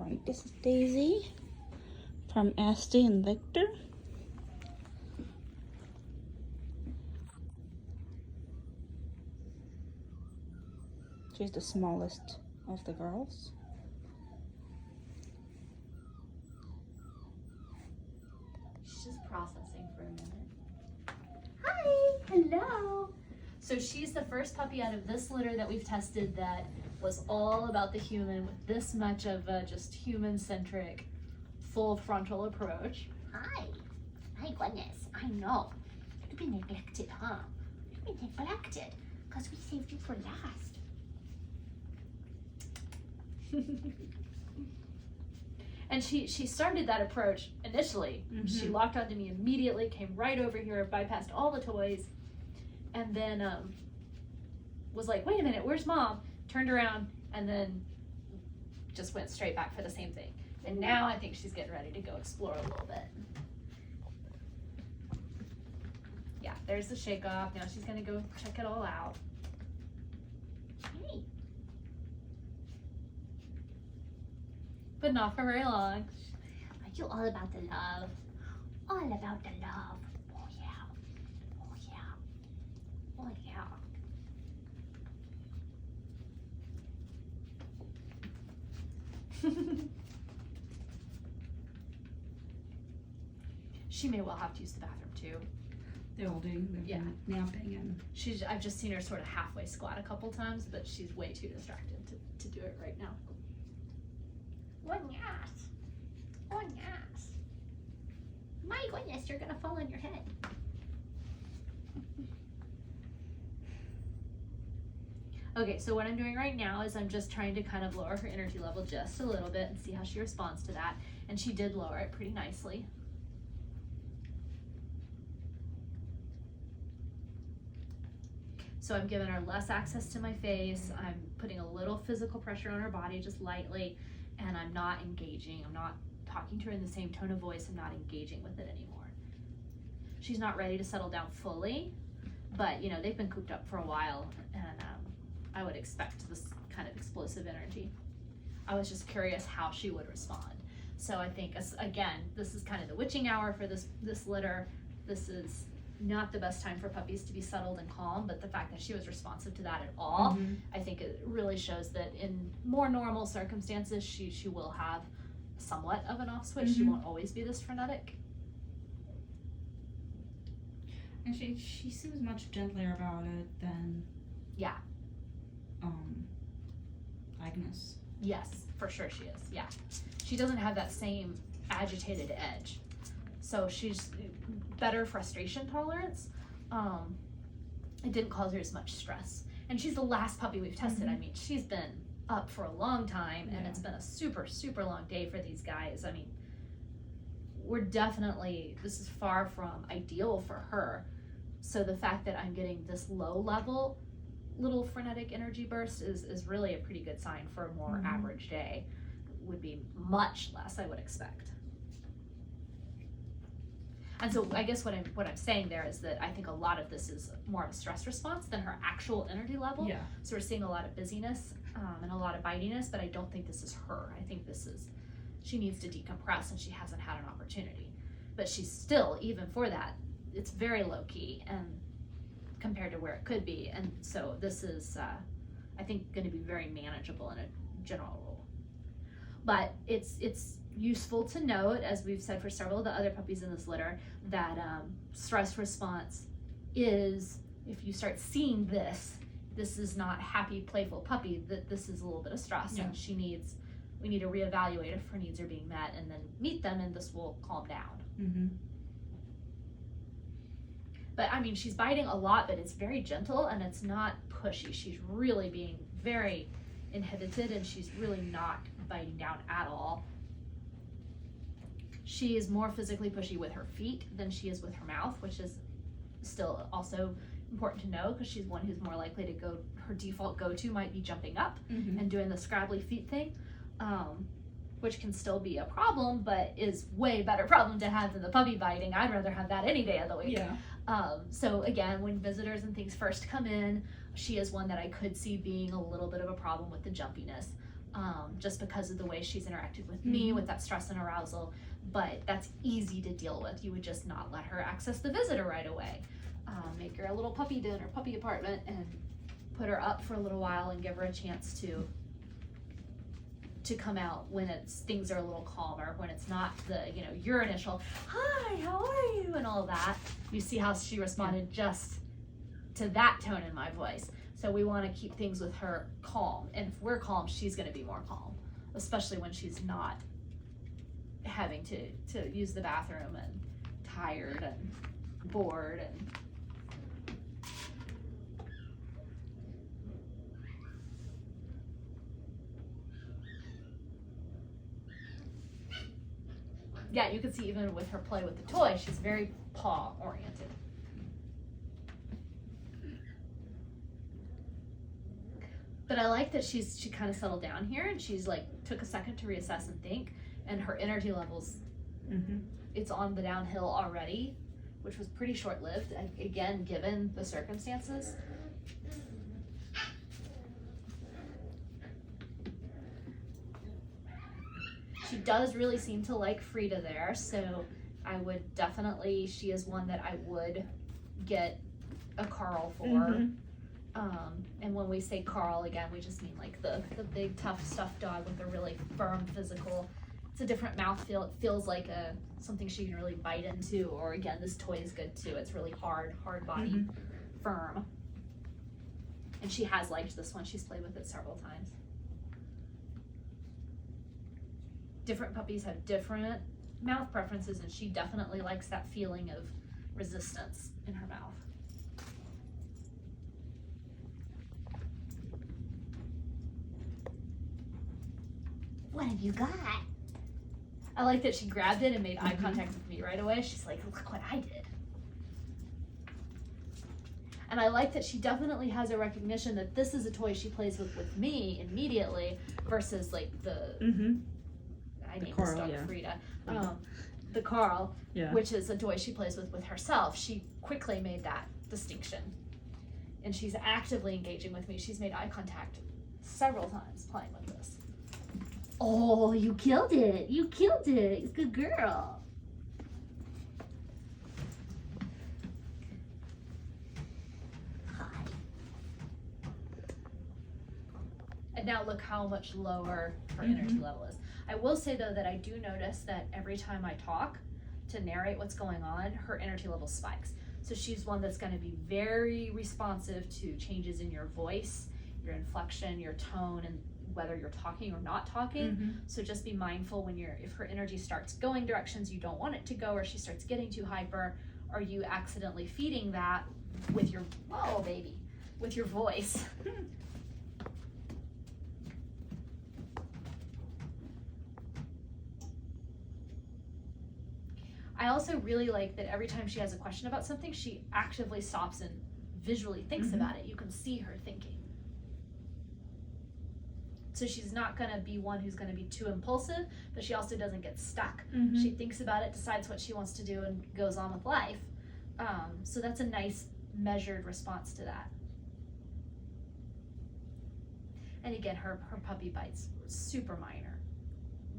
Alright, this is Daisy from Asti and Victor. She's the smallest of the girls. She's just processing for a minute. Hi! Hello! So she's the first puppy out of this litter that we've tested that was all about the human with this much of a just human-centric, full frontal approach. Hi. My goodness, I know. You've been neglected, huh? You've been neglected because we saved you for last. And she started that approach initially. She locked onto me immediately, came right over here, bypassed all the toys, and then was like, wait a minute, where's mom? Turned around and then just went straight back for the same thing. And now I think she's getting ready to go explore a little bit. Yeah, there's the shake off. Now she's gonna go check it all out. Hey. But not for very long. Are you all about the love? All about the love. Oh yeah. Oh yeah. Oh yeah. She may well have to use the bathroom too. They're all doing, Yeah. napping and I've just seen her sort of halfway squat a couple times, but she's way too distracted to do it right now. Oh yes. Oh yes. My goodness, you're gonna fall on your head. Okay, so what I'm doing right now is I'm just trying to kind of lower her energy level just a little bit and see how she responds to that. And she did lower it pretty nicely. So I'm giving her less access to my face. I'm putting a little physical pressure on her body just lightly, and I'm not engaging. I'm not talking to her in the same tone of voice. I'm not engaging with it anymore. She's not ready to settle down fully, but you know, they've been cooped up for a while, and I would expect this kind of explosive energy. I was just curious how she would respond. So I think, again, this is kind of the witching hour for this litter. This is not the best time for puppies to be settled and calm, but the fact that she was responsive to that at all, I think it really shows that in more normal circumstances, she will have somewhat of an off switch. She won't always be this frenetic. and she seems much gentler about it than Yeah. Agnes. Yes, for sure she is. Yeah. She doesn't have that same agitated edge. So she's better frustration tolerance. It didn't cause her as much stress. And she's the last puppy we've tested. I mean, she's been up for a long time, and it's been a super, super long day for these guys. I mean, this is far from ideal for her. So the fact that I'm getting this low level little frenetic energy burst is really a pretty good sign for a more average day. Would be much less, I would expect. And so I guess what I'm saying there is that I think a lot of this is more of a stress response than her actual energy level. Yeah. So we're seeing a lot of busyness and a lot of bitiness, but I don't think this is her. I think she needs to decompress, and she hasn't had an opportunity. But she's still, even for that, it's very low key and compared to where it could be. And so this is, I think, going to be very manageable in a general rule. But it's useful to note, as we've said for several of the other puppies in this litter, that stress response is, if you start seeing this is not happy, playful puppy, that this is a little bit of stress, and we need to reevaluate if her needs are being met, and then meet them, and this will calm down. But I mean, she's biting a lot, but it's very gentle and it's not pushy. She's really being very inhibited, and she's really not biting down at all. She is more physically pushy with her feet than she is with her mouth, which is still also important to know, because she's one who's more likely to go, her default go-to might be jumping up and doing the scrabbly feet thing, which can still be a problem, but is way better problem to have than the puppy biting. I'd rather have that any day of the week. Yeah. So again, when visitors and things first come in, she is one that I could see being a little bit of a problem with the jumpiness. just because of the way she's interacted with me, with that stress and arousal. But that's easy to deal with. You would just not let her access the visitor right away. Make her a little puppy den or puppy apartment and put her up for a little while and give her a chance to come out when things are a little calmer, when it's not your initial "Hi, how are you?" and all that. You see how she responded just to that tone in my voice. So we want to keep things with her calm, and if we're calm, she's going to be more calm, especially when she's not having to use the bathroom and tired and bored and yeah, you can see even with her play with the toy, she's very paw oriented. But I like that she kind of settled down here, and she's like took a second to reassess and think, and her energy levels, it's on the downhill already, which was pretty short-lived, again, given the circumstances. She does really seem to like Frida there, so I would definitely, she is one that I would get a Carl for. And when we say Carl, again, we just mean like the big tough stuffed dog with a really firm physical. It's a different mouthfeel. It feels like something she can really bite into, or again, this toy is good too. It's really hard body, firm. And she has liked this one. She's played with it several times. Different puppies have different mouth preferences, and she definitely likes that feeling of resistance in her mouth. What have you got? I like that she grabbed it and made eye contact with me right away. She's like, look what I did. And I like that she definitely has a recognition that this is a toy she plays with me immediately versus like the, I named this dog Frida, the Carl, which is a toy she plays with herself. She quickly made that distinction. And she's actively engaging with me. She's made eye contact several times playing with this. Oh, you killed it. You killed it. Good girl. Hi. And now look how much lower her energy level is. I will say though that I do notice that every time I talk to narrate what's going on, her energy level spikes. So she's one that's going to be very responsive to changes in your voice, your inflection, your tone, and whether you're talking or not talking. So just be mindful when if her energy starts going directions you don't want it to go, or she starts getting too hyper, are you accidentally feeding that with your, whoa baby, with your voice. I also really like that every time she has a question about something, she actively stops and visually thinks about it. You can see her thinking. So she's not going to be one who's going to be too impulsive, but she also doesn't get stuck. She thinks about it, decides what she wants to do, and goes on with life. So that's a nice measured response to that. And again, her puppy bites super minor,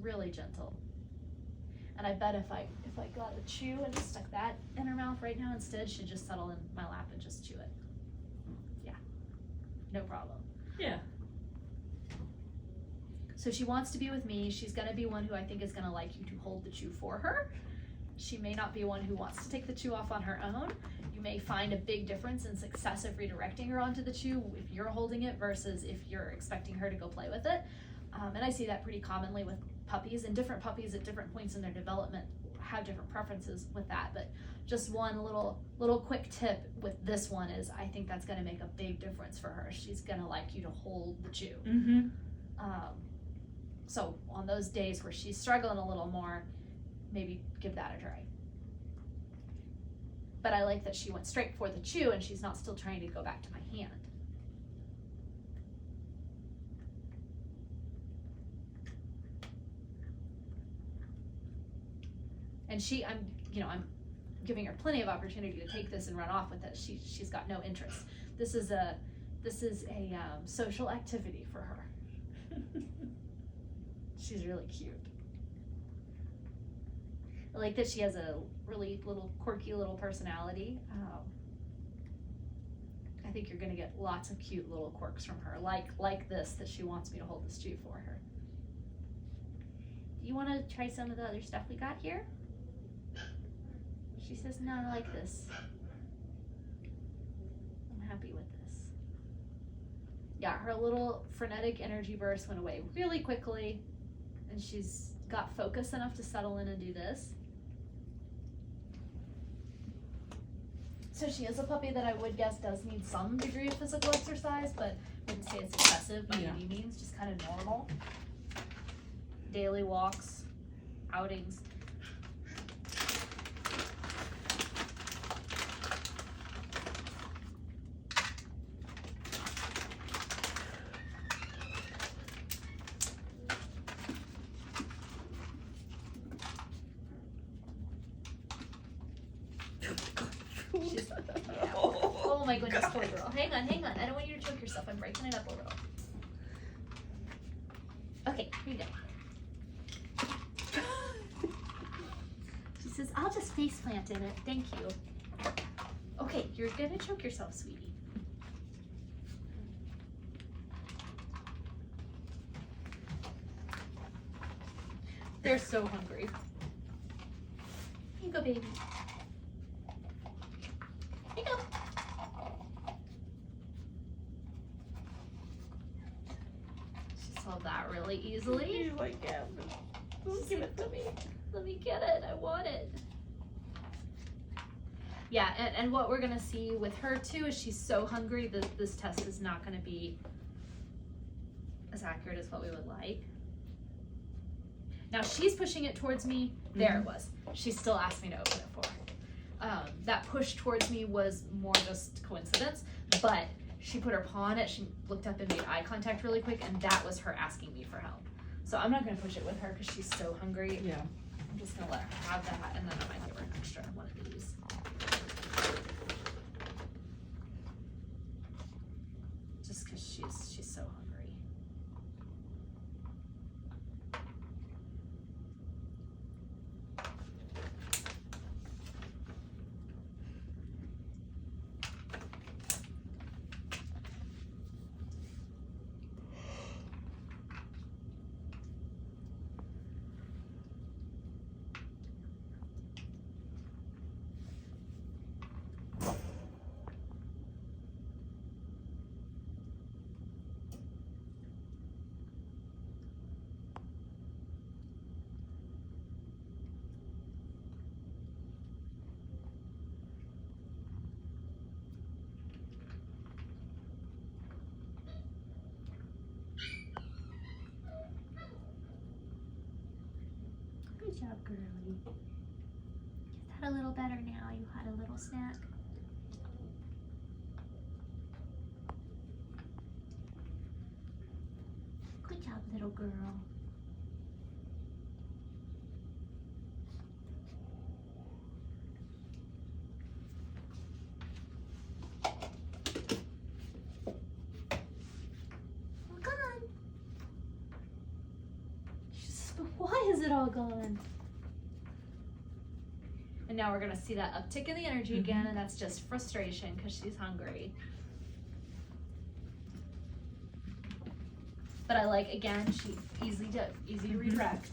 really gentle. And I bet if I got a chew and just stuck that in her mouth right now instead, she'd just settle in my lap and just chew it. Yeah, no problem. Yeah. So she wants to be with me. She's gonna be one who I think is gonna like you to hold the chew for her. She may not be one who wants to take the chew off on her own. You may find a big difference in success of redirecting her onto the chew if you're holding it versus if you're expecting her to go play with it. And I see that pretty commonly with puppies, and different puppies at different points in their development have different preferences with that. But just one little quick tip with this one is I think that's gonna make a big difference for her. She's gonna like you to hold the chew. So on those days where she's struggling a little more, maybe give that a try. But I like that she went straight for the chew and she's not still trying to go back to my hand. And I'm giving her plenty of opportunity to take this and run off with it. She's got no interest. This is a social activity for her. She's really cute. I like that she has a really little quirky little personality. I think you're gonna get lots of cute little quirks from her, like this, that she wants me to hold this Jew for her. Do you wanna try some of the other stuff we got here? She says, no, I like this. I'm happy with this. Yeah, her little frenetic energy burst went away really quickly, and she's got focus enough to settle in and do this. So she is a puppy that I would guess does need some degree of physical exercise, but I wouldn't say it's excessive by any means, just kind of normal. Daily walks, outings. She's, yeah. Oh my goodness, poor girl. Hang on. I don't want you to choke yourself. I'm breaking it up a little. Okay, here you go. She says, I'll just face plant in it. Thank you. Okay, you're gonna choke yourself, sweetie. They're so hungry. Here you go, baby. Here you go. She solved that really easily. You like it. Give it to me. Let me get it. I want it. Yeah, and what we're gonna see with her too is she's so hungry that this test is not gonna be as accurate as what we would like. Now she's pushing it towards me. There it was. She still asked me to open it for her. That push towards me was more just coincidence, but she put her paw on it. She looked up and made eye contact really quick, and that was her asking me for help. So I'm not gonna push it with her because she's so hungry. Yeah. I'm just gonna let her have that, and then I might give her an extra one of these. Just because she's so hungry. Good job, girlie. Is that a little better now? You had a little snack? Good job, little girl. All gone. She says, but why is it all gone? And now we're gonna see that uptick in the energy again, and that's just frustration because she's hungry. But I like, again, she easy to redirect.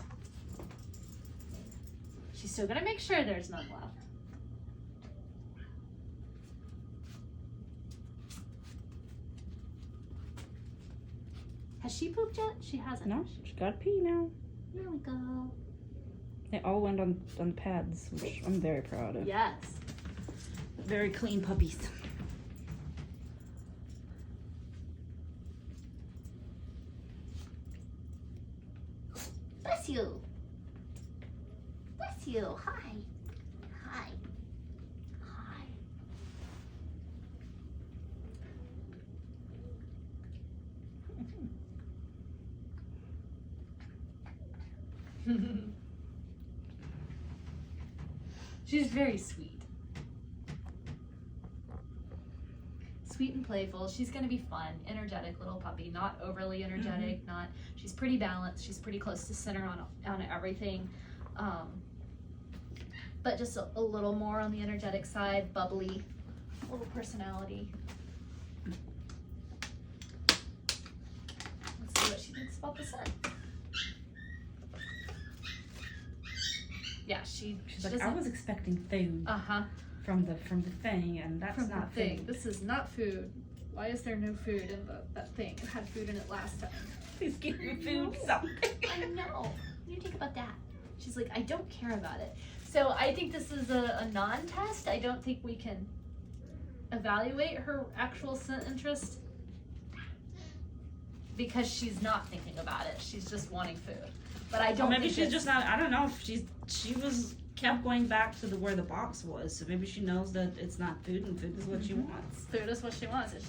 She's still gonna make sure there's none left. Has she pooped yet? She hasn't. No, she got to pee now. Here we go. They all went on the pads, which I'm very proud of. Yes. Very clean puppies. Bless you. Bless you. Hi. Hi. Hi. She's very sweet. sweet and playful. She's gonna be fun, energetic little puppy, not overly energetic, she's pretty balanced, she's pretty close to center on everything. But just a little more on the energetic side, bubbly, little personality. Let's see what she thinks about the sun. Yeah, she's like, I was expecting food from the thing, and that's from not the thing. food. This is not food. Why is there no food in that thing? It had food in it last time. Please give me food, something. I know. What do you think about that? She's like, I don't care about it. So I think this is a non-test. I don't think we can evaluate her actual scent interest because she's not thinking about it. She's just wanting food. But I don't. Maybe she's just not. I don't know. She kept going back to where the box was. So maybe she knows that it's not food, and food is what she wants. Food is what she wants, and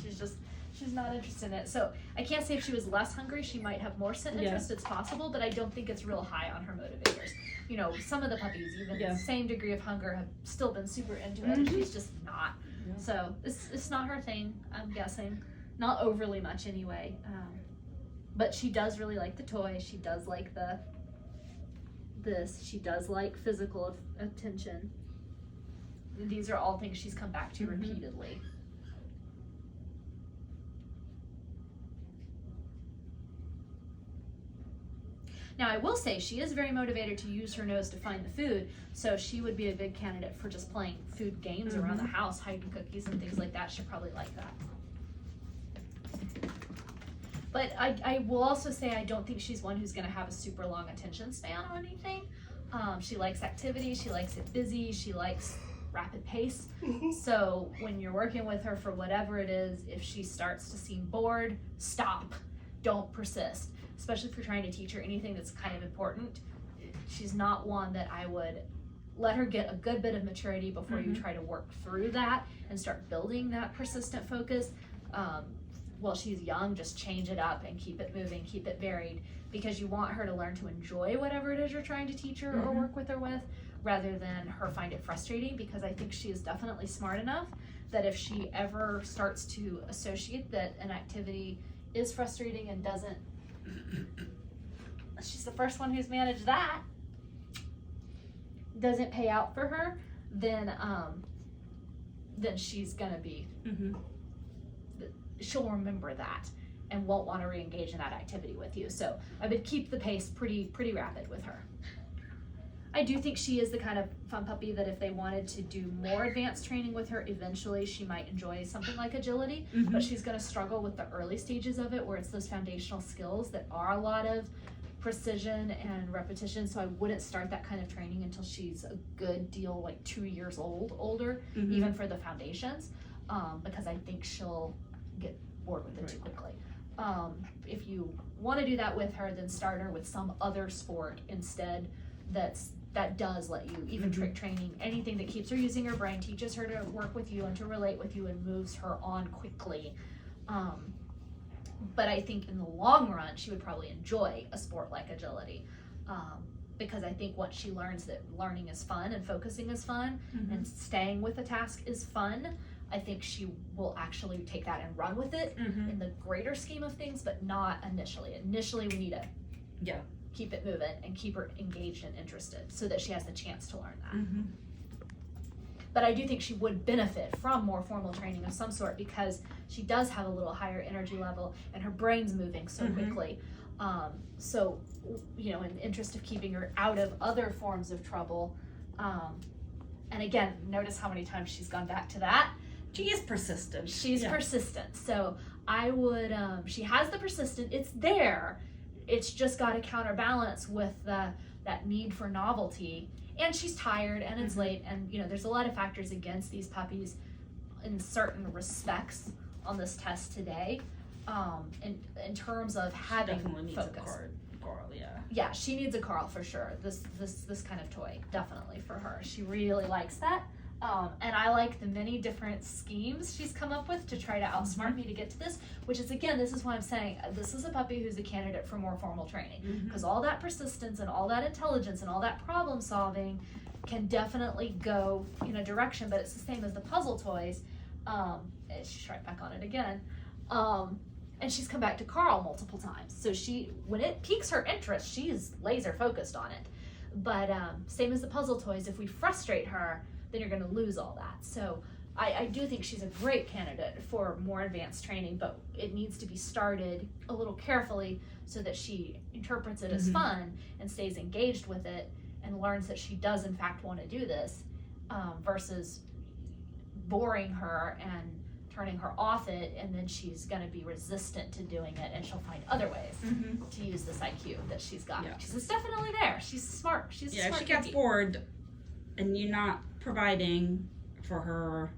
she's not interested in it. So I can't say if she was less hungry, she might have more scent interest. It's possible, but I don't think it's real high on her motivators. You know, some of the puppies, even the same degree of hunger, have still been super into it, and she's just not. Yeah. So it's not her thing, I'm guessing. Not overly much anyway. But she does really like the toy. She does like this. She does like physical attention. These are all things she's come back to repeatedly. Now, I will say she is very motivated to use her nose to find the food, so she would be a good candidate for just playing food games around the house, hiding cookies and things like that. She'll probably like that. But I will also say I don't think she's one who's going to have a super long attention span or anything. She likes activity, she likes it busy, she likes rapid pace. So when you're working with her for whatever it is, if she starts to seem bored, stop. Don't persist. Especially if you're trying to teach her anything that's kind of important. She's not one that I would let her get a good bit of maturity before you try to work through that and start building that persistent focus. While she's young, just change it up and keep it moving, keep it varied, because you want her to learn to enjoy whatever it is you're trying to teach her or work with her with, rather than her find it frustrating, because I think she is definitely smart enough that if she ever starts to associate that an activity is frustrating and doesn't, she's the first one who's managed that, doesn't pay out for her, then she's gonna be, she'll remember that and won't want to re-engage in that activity with you. So I would keep the pace pretty rapid with her. I do think she is the kind of fun puppy that if they wanted to do more advanced training with her, eventually she might enjoy something like agility, but she's going to struggle with the early stages of it, where it's those foundational skills that are a lot of precision and repetition. So I wouldn't start that kind of training until she's a good deal like 2 years older, even for the foundations, because I think she'll get bored with it too quickly. If you want to do that with her, then start her with some other sport instead that does let you, even trick training, anything that keeps her using her brain, teaches her to work with you and to relate with you and moves her on quickly. But I think in the long run, she would probably enjoy a sport like agility, because I think once she learns that learning is fun and focusing is fun and staying with a task is fun, I think she will actually take that and run with it in the greater scheme of things, but not initially. Initially, we need to keep it moving and keep her engaged and interested so that she has the chance to learn that. But I do think she would benefit from more formal training of some sort, because she does have a little higher energy level and her brain's moving so quickly. So, you know, in the interest of keeping her out of other forms of trouble, and again, notice how many times she's gone back to that. She is persistent. She's persistent. So I would, she has the persistent, it's there. It's just got to counterbalance with that need for novelty. And she's tired and it's late. And, you know, there's a lot of factors against these puppies in certain respects on this test today. In terms of having definitely needs focus. a Carl, Yeah, she needs a Carl for sure. This kind of toy, definitely for her. She really likes that. And I like the many different schemes she's come up with to try to outsmart me to get to this, which is, again, this is why I'm saying this is a puppy who's a candidate for more formal training, because all that persistence and all that intelligence and all that problem solving can definitely go in a direction, but it's the same as the puzzle toys. And she's right back on it again. And she's come back to Carl multiple times. So when it piques her interest, she's laser focused on it. But same as the puzzle toys, if we frustrate her, then you're going to lose all that. So I do think she's a great candidate for more advanced training, but it needs to be started a little carefully so that she interprets it as fun and stays engaged with it and learns that she does in fact want to do this, versus boring her and turning her off it, and then she's going to be resistant to doing it, and she'll find other ways to use this IQ that she's got. Yeah. She's definitely there. She's smart. She's a Yeah, if smart she gets cookie. bored and you're not providing for her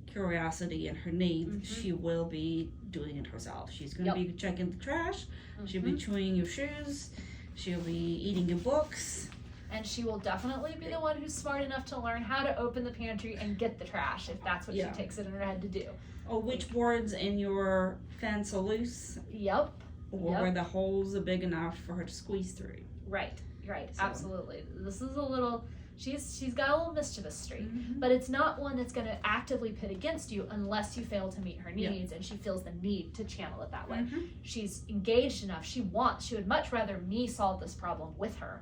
curiosity and her needs, she will be doing it herself. She's going to be checking the trash, she'll be chewing your shoes, she'll be eating your books. And she will definitely be the one who's smart enough to learn how to open the pantry and get the trash if that's what she takes it in her head to do. Or which boards in your fence are loose, Yep. or where the holes are big enough for her to squeeze through. Right. So. Absolutely. This is a little, she's got a little mischievous streak, but it's not one that's going to actively pit against you unless you fail to meet her needs and she feels the need to channel it that way. She's engaged enough. She would much rather me solve this problem with her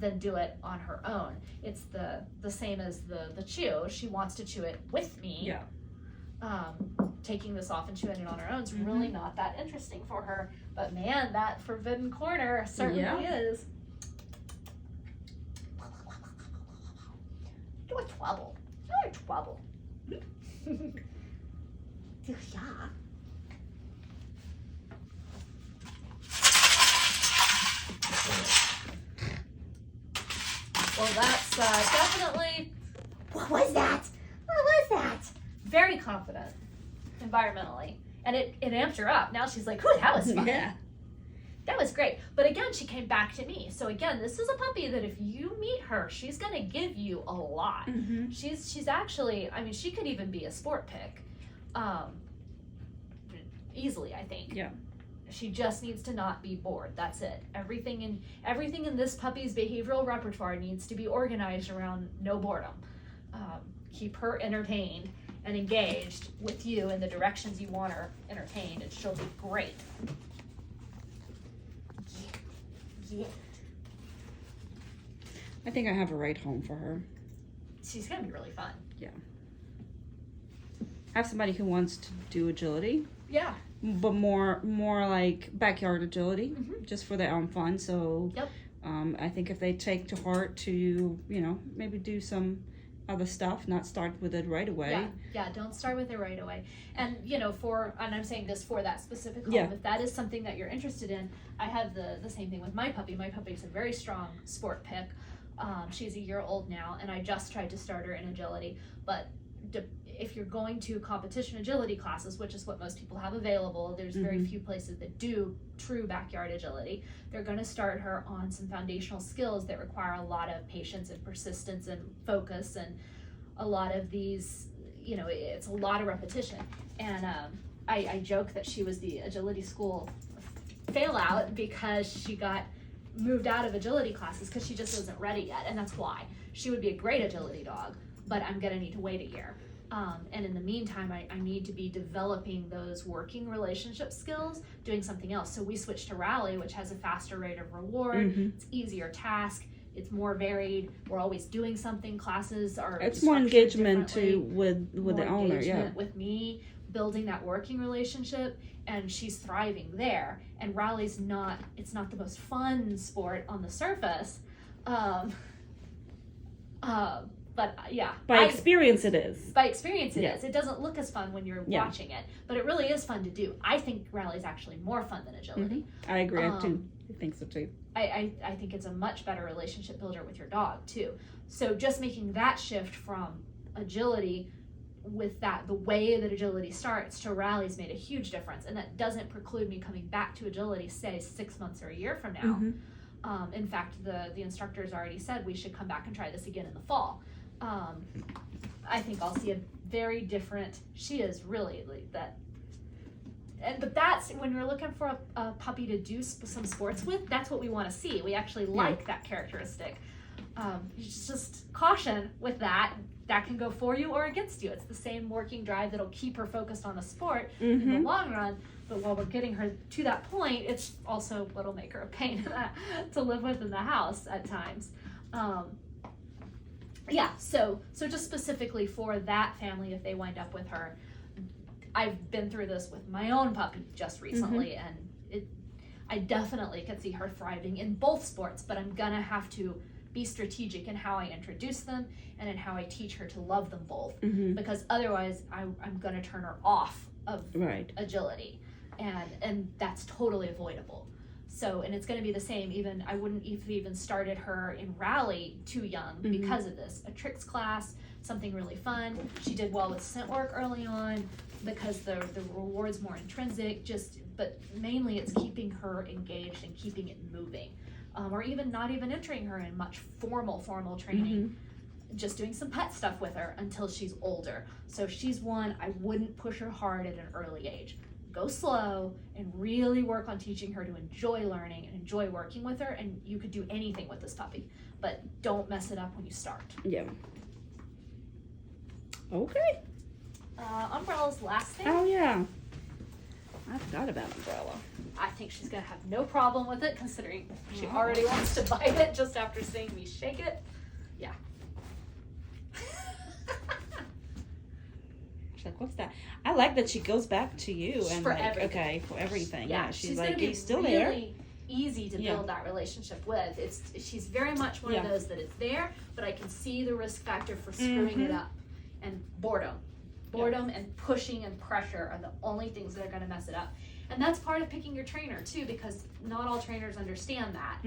than do it on her own. It's the same as the chew. She wants to chew it with me. Yeah. Taking this off and chewing it on her own is really not that interesting for her. But man, that forbidden corner certainly is. You're trouble. You're trouble. Yeah. Well, that's definitely What was that? What was that? very confident environmentally. And it amped her up. Now she's like, ooh, that was fun. Yeah. That was great. But again, she came back to me. So again, this is a puppy that if you meet her, she's going to give you a lot. She's actually, I mean, she could even be a sport pick. Easily, I think. Yeah. She just needs to not be bored. That's it. Everything in this puppy's behavioral repertoire needs to be organized around no boredom. Keep her entertained and engaged with you in the directions you want her entertained, and she'll be great. Yeah. I think I have a right home for her. She's gonna be really fun. I have somebody who wants to do agility, Yeah. but more like backyard agility, just for their own fun. So I think if they take to heart to, maybe do some other stuff, not start with it right away. Yeah, don't start with it right away. And and I'm saying this for that specific home, if that is something that you're interested in, I have the same thing with my puppy. My puppy's a very strong sport pick. She's a year old now, and I just tried to start her in agility. But if you're going to competition agility classes, which is what most people have available, there's very few places that do true backyard agility. They're going to start her on some foundational skills that require a lot of patience and persistence and focus, and a lot of these, it's a lot of repetition. And I joke that she was the agility school fail out because she got moved out of agility classes because she just wasn't ready yet, and that's why. She would be a great agility dog, but I'm going to need to wait a year. And in the meantime, I need to be developing those working relationship skills, doing something else. So we switched to Rally, which has a faster rate of reward. It's easier task. It's more varied. We're always doing something. Classes are It's more engagement too with the owner. With me, building that working relationship, and she's thriving there. And Rally's it's not the most fun sport on the surface. But yeah. By experience it is. By experience it is. It doesn't look as fun when you're watching it, but it really is fun to do. I think Rally is actually more fun than agility. I agree. I think so too. I think it's a much better relationship builder with your dog too. So just making that shift from agility with the way that agility starts to Rally's made a huge difference, and that doesn't preclude me coming back to agility, say 6 months or a year from now. In fact, the instructors already said we should come back and try this again in the fall. I think I'll see a very different. She is really like that. But that's when you're looking for a puppy to do some sports with. That's what we want to see. We actually like that characteristic. Just caution with that. That can go for you or against you. It's the same working drive that'll keep her focused on the sport in the long run. But while we're getting her to that point, it's also what'll make her a pain to live with in the house at times. So just specifically for that family, if they wind up with her, I've been through this with my own puppy just recently, and I definitely could see her thriving in both sports, but I'm gonna have to be strategic in how I introduce them and in how I teach her to love them both, because otherwise I'm gonna turn her off of agility, and that's totally avoidable. So, and it's gonna be the same, even I wouldn't have even started her in rally too young because of this. A tricks class, something really fun. She did well with scent work early on because the reward's more intrinsic, but mainly it's keeping her engaged and keeping it moving. Or even not even entering her in much formal training, just doing some pet stuff with her until she's older. So she's one, I wouldn't push her hard at an early age. Go slow and really work on teaching her to enjoy learning and enjoy working with her, and you could do anything with this puppy, but don't mess it up when you start. Yeah. Okay. Umbrella's last thing. Oh yeah. I forgot about Umbrella. I think she's gonna have no problem with it, considering she already wants to bite it just after seeing me shake it. Yeah. She's like, what's that? I like that she goes back to you and For like, everything. okay, for everything. Yeah, Yeah, she's she's like, gonna be he's still really there. easy to build that relationship with. She's very much one of those that it's there, but I can see the risk factor for screwing it up, and boredom and pushing and pressure are the only things that are going to mess it up. And that's part of picking your trainer too, because not all trainers understand that.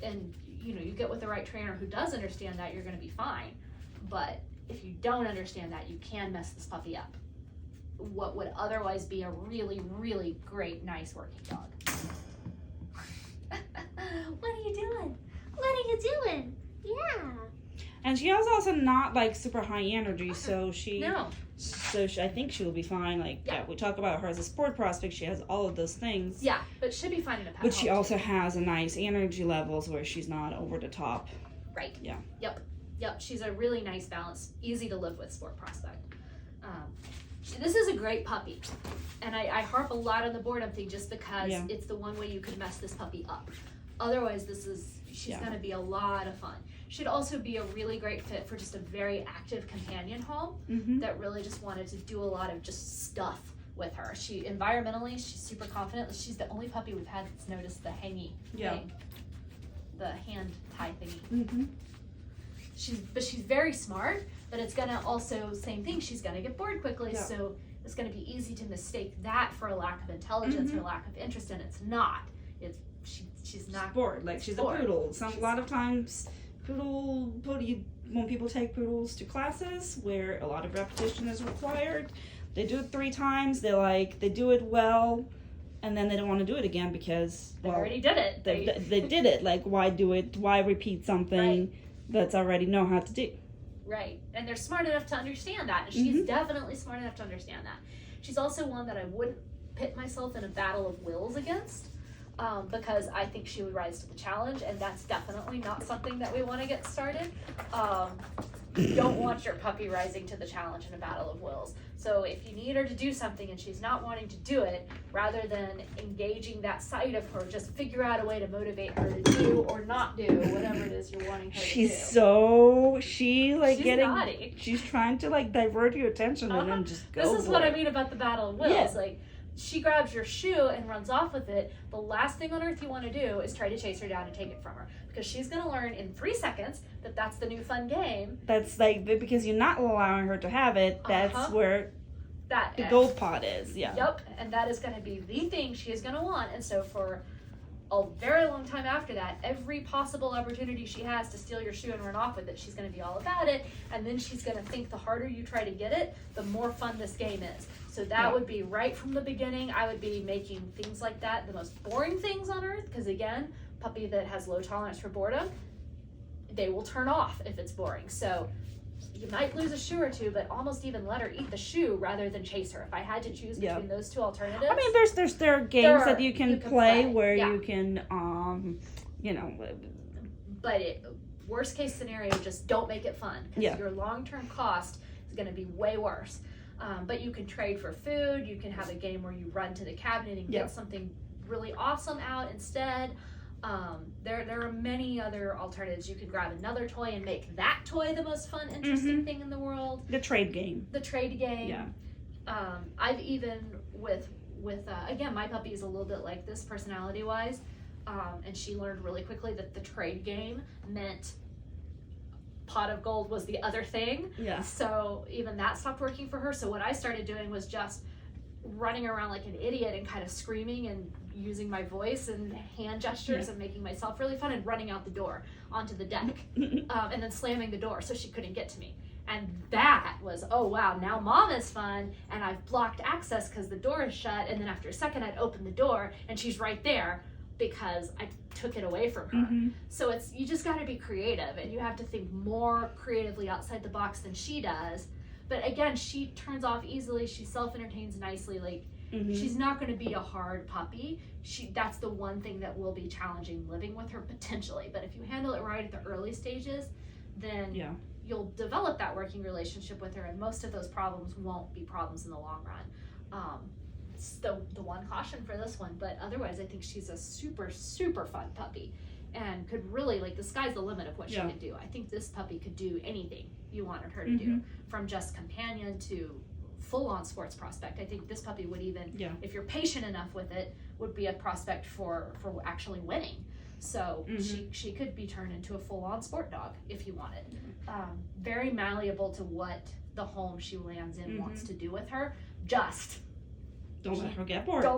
And you get with the right trainer who does understand that, you're going to be fine. But if you don't understand that, you can mess this puppy up. What would otherwise be a really, really great, nice working dog. What are you doing? What are you doing? Yeah. And she is also not like super high energy, so No. I think she will be fine. Like, we talk about her as a sport prospect. She has all of those things. Yeah, but should be fine in a pet But she home, also too. has a nice energy levels where she's not over the top. Right. Yeah. Yep. She's a really nice balance, easy to live with sport prospect. This is a great puppy, and I harp a lot on the boredom thing just because it's the one way you could mess this puppy up. Otherwise, she's going to be a lot of fun. She'd also be a really great fit for just a very active companion home that really just wanted to do a lot of just stuff with her. Environmentally, she's super confident. She's the only puppy we've had that's noticed the hangy thing, the hand tie thingy. She's very smart, but it's gonna also, same thing, she's gonna get bored quickly, so it's gonna be easy to mistake that for a lack of intelligence or lack of interest, and it's not. She's not bored. Like, she's bored. a poodle. A lot of times, when people take poodles to classes where a lot of repetition is required, they do it 3 times. They do it well, and then they don't want to do it again because they already did it. They did it. Like, why do it? Why repeat something that's already know how to do? Right, and they're smart enough to understand that, and she's definitely smart enough to understand that. She's also one that I wouldn't pit myself in a battle of wills against, because I think she would rise to the challenge, and that's definitely not something that we want to get started. You don't want your puppy rising to the challenge in a battle of wills. So if you need her to do something and she's not wanting to do it, rather than engaging that side of her, just figure out a way to motivate her to do or not do whatever it is you're wanting her to do. She's naughty. She's trying to like divert your attention and then just go. This is what I mean about the battle of wills. Yeah. Like, she grabs your shoe and runs off with it. The last thing on earth you want to do is try to chase her down and take it from her, because she's going to learn in 3 seconds that that's the new fun game. That's like, because you're not allowing her to have it. That's where the gold pot is. Yeah. Yep, and that is going to be the thing she is going to want. And so for a very long time after that, every possible opportunity she has to steal your shoe and run off with it, she's going to be all about it. And then she's going to think the harder you try to get it, the more fun this game is. So that would be right from the beginning. I would be making things like that the most boring things on earth, because again, puppy that has low tolerance for boredom, they will turn off if it's boring. So you might lose a shoe or two, but almost even let her eat the shoe rather than chase her. If I had to choose between those two alternatives, I mean, there are games that you can play where yeah. you can but worst case scenario, just don't make it fun, because your long-term cost is going to be way worse. But you can trade for food. You can have a game where you run to the cabinet and get something really awesome out instead. There are many other alternatives. You could grab another toy and make that toy the most fun, interesting thing in the world. The trade game. The trade game. Yeah. I've even with again, my puppy is a little bit like this personality wise, and she learned really quickly that the trade game meant pot of gold was the other thing. Yeah. So even that stopped working for her. So what I started doing was just running around like an idiot and kind of screaming and using my voice and hand gestures and making myself really fun and running out the door onto the deck and then slamming the door so she couldn't get to me. And that was, oh wow, now mom is fun, and I've blocked access because the door is shut, and then after a second I'd open the door and she's right there because I took it away from her. So it's, you just got to be creative, and you have to think more creatively outside the box than she does. But again, she turns off easily, she self-entertains nicely, like she's not going to be a hard puppy. That's the one thing that will be challenging living with her potentially, but if you handle it right at the early stages, then you'll develop that working relationship with her, and most of those problems won't be problems in the long run. It's the one caution for this one, but otherwise I think she's a super, super fun puppy and could really, like, the sky's the limit of what she can do. I think this puppy could do anything you wanted her to do, from just companion to full-on sports prospect. I think this puppy would even, if you're patient enough with it, would be a prospect for actually winning. So she could be turned into a full-on sport dog if you wanted. Very malleable to what the home she lands in wants to do with her. Just don't let her get bored.